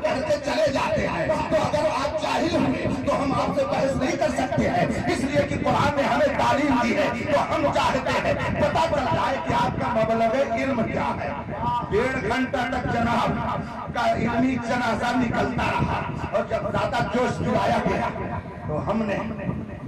کہتے چلے جاتے ہیں. تو اگر آپ جاہل ہوئے تو ہم آپ سے بحث نہیں کر سکتے ہیں, اس لیے کہ قرآن نے ہمیں تعلیم دی ہے. تو ہم چاہتے ہیں پتہ چل جائے کہ آپ کا مبلغ علم کیا ہے. 1.5 گھنٹہ تک جناب کا علمی جنازہ نکلتا رہا, اور جب زیادہ جوش دلایا گیا تو ہم نے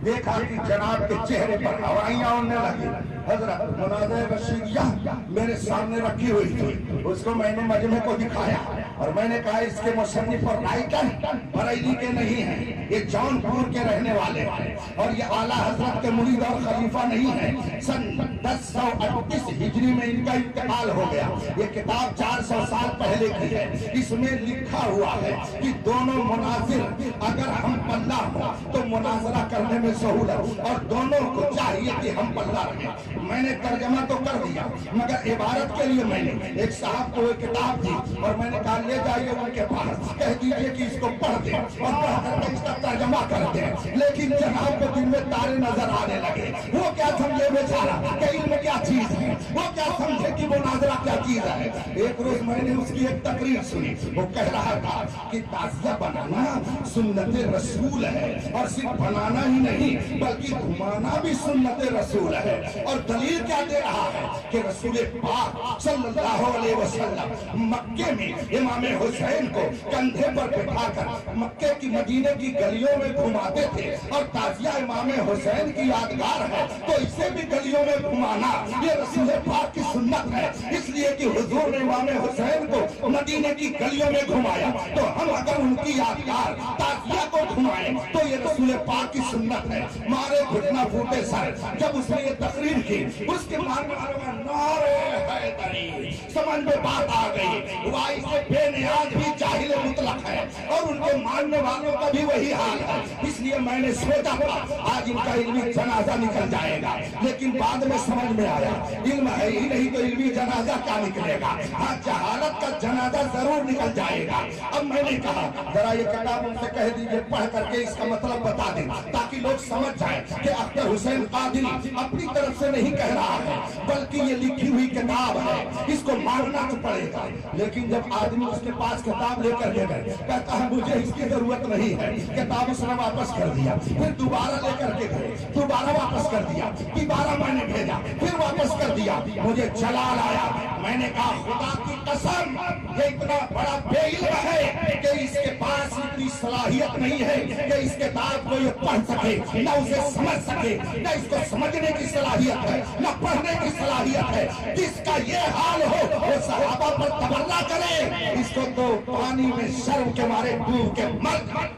دیکھا کہ جناب کے چہرے پر ہوائیاں اڑنے لگی. حضرت مناظر رشیدیہ میرے سامنے رکھی ہوئی تھی, اس کو میں نے مجمع کو دکھایا اور میں نے کہا اس کے مصنف اور رائٹر بریلی کے نہیں ہیں, یہ جونپور کے رہنے والے ہیں, اور یہ اعلیٰ حضرت کے مرید اور خلیفہ نہیں ہیں. سن 1038 ہجری میں ان کا انتقال ہو گیا. یہ کتاب 400 سال پہلے کی ہے. اس میں لکھا ہوا ہے کہ دونوں مناظر اگر ہم پلہ ہو تو مناظرہ کرنے میں سہولت, اور دونوں کو چاہیے کہ ہم پلہ رہیں. میں نے ترجمہ تو کر دیا, مگر عبارت کے لیے میں نے ایک صاحب کو ایک کتاب دی اور میں نے کہا لے جائیے ان کے پاس, کہہ دیجئے کہ اس کو پڑھ دیں اور پڑھ کر کے اس کا ترجمہ کر دیں. لیکن جناب کو دن میں تارے نظر آنے لگے. وہ کیا سمجھے بیچارہ کہ علم کیا چیز ہے, وہ کیا سمجھے کہ مناظرہ کیا چیز ہے. ایک روز میں نے اس کی ایک تقریر سنی, وہ کہہ رہا تھا کہ تعزیہ بنانا سنت رسول ہے, اور صرف بنانا ہی نہیں بلکہ گھمانا بھی سنت رسول ہے. اور دلیل کیا دے رہا ہے کہ رسول پاک صلی اللہ علیہ وسلم مکے میں امام حسین کو کندھے پر بٹھا کر مکے کی مدینے کی گلیوں میں گھماتے تھے, اور تعزیہ امام حسین کی یادگار ہے تو اسے بھی گلیوں میں گھمانا یہ رسول پاک کی سنت ہے. اس لیے کہ حضور نے امام حسین کو مدینے کی گلیوں میں گھمایا, تو ہم اگر ان کی یادگار تعزیہ کو گھمائیں تو یہ رسول پاک کی سنت ہے. مارے گھٹنا پھوٹے سر جب اس نے یہ تقریر کی, اس کے ماننے والوں کا نعرے حیدری, سمجھ میں بات آ گئی. وائی سے بے نیاز بھی جاہل مطلق ہے, اور ان کے ماننے والوں کا بھی وہی حال ہے. اس لیے میں نے سوچا تھا آج ان کا علمی جنازہ نکل جائے گا, لیکن بعد میں سمجھ میں آیا علم ہے ہی نہیں تو علمی جنازہ کیا نکلے گا. ہاں جہالت کا جنازہ ضرور نکل جائے گا. اب میں نے کہا ذرا یہ کتاب ان سے کہہ دیجئے پڑھ کر کے اس کا مطلب بتا دیں, تاکہ لوگ سمجھ جائیں کہ اختر حسین قادری اپنی طرف سے نہیں کہہ رہا ہے بلکہ یہ لکھی ہوئی کتاب ہے, اس کو ماننا تو پڑے گا. لیکن جب آدمی اس کے پاس کتاب لے کر کے گئے, کہتا ہے مجھے اس کی ضرورت نہیں ہے, کتاب اس نے واپس کر دیا. پھر دوبارہ لے کر کے گئے, دوبارہ واپس کر دیا, دوبارہ میں نے بھیجا, پھر واپس کر دیا. مجھے جلال آیا, میں نے کہا خدا کی قسم یہ اتنا بڑا بے علم ہے کہ اس کے پاس اتنی صلاحیت نہیں ہے کہ اس کتاب کو یہ پڑھ سکے, نہ اسے سمجھ سکے, نہ اس کو سمجھنے کی صلاحیت ہے, نہ پڑھنے کی صلاحیت ہے. جس کا یہ حال ہو وہ صحابہ پر تبرہ کرے, اس کو تو پانی میں شرم کے مارے ڈوب کے مر جائے.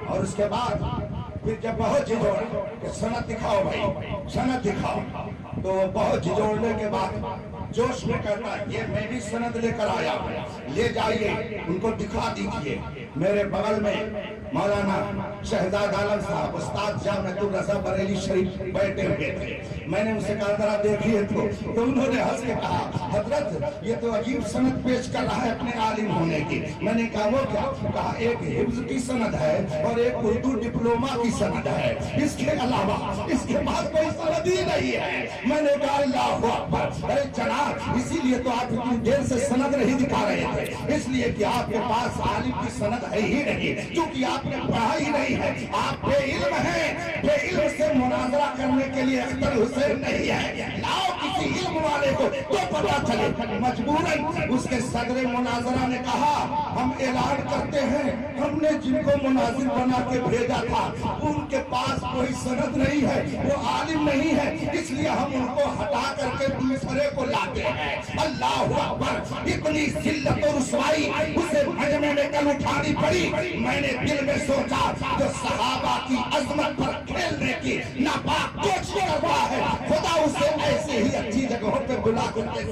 اور اس کے بعد پھر جب بہت جھجوڑا کہ سند دکھاؤ بھائی, سند دکھاؤ, تو بہت جھجوڑنے کے بعد جوش میں کہتا ہے یہ میں بھی سند لے کر آیا, لے جائیے ان کو دکھا دیجئے. میرے بغل میں مولانا شہزاد عالم صاحب استاد جامعۃ الرضا بریلی شریف بیٹھے ہوئے تھے. میں نے ان سے کہا ذرا دیکھیے تو انہوں نے ہنس کے کہا حضرت یہ تو عجیب سند پیش کر رہا ہے اپنے عالم ہونے کی. میں نے کہا وہ کیا؟ کہا ایک حفظ کی سند ہے اور ایک اردو ڈپلوما کی سند ہے, اس کے علاوہ اس کے پاس کوئی سند ہی نہیں ہے. میں نے کہا اللہ اکبر. ارے جناب اسی لیے تو آپ اتنی دیر سے سند نہیں دکھا رہے تھے, اس لیے کہ آپ کے پاس عالم کی سند ہے ہی نہیں, کیونکہ آپ نے پڑھا ہی نہیں ہے. آپ بے علم ہیں, بے علم سے مناظرہ کرنے کے لیے اختر حسین نہیں ہے. لاؤ کسی علم والے کو تو پتا چلے. مجبوراً اس کے صدر مناظرہ نے کہا ہم اعلان کرتے ہیں ہم نے جن کو مناظر بنا کے بھیجا تھا ان کے پاس کوئی سند نہیں ہے, وہ عالم نہیں ہے, اس لیے ہم ان کو ہٹا کر کے دوسرے کو لاتے ہیں. اللہ اکبر. اتنی ذلت و رسوائی اسے مجمع میں کل اٹھانی پڑی. میں نے دل میں سوچا جو صحابہ کی عظمت پر کھیلنے کی ناپاک کوشش کرتا ہے خدا اسے ایسے ہی اچھی جگہوں پہ بلا کر کے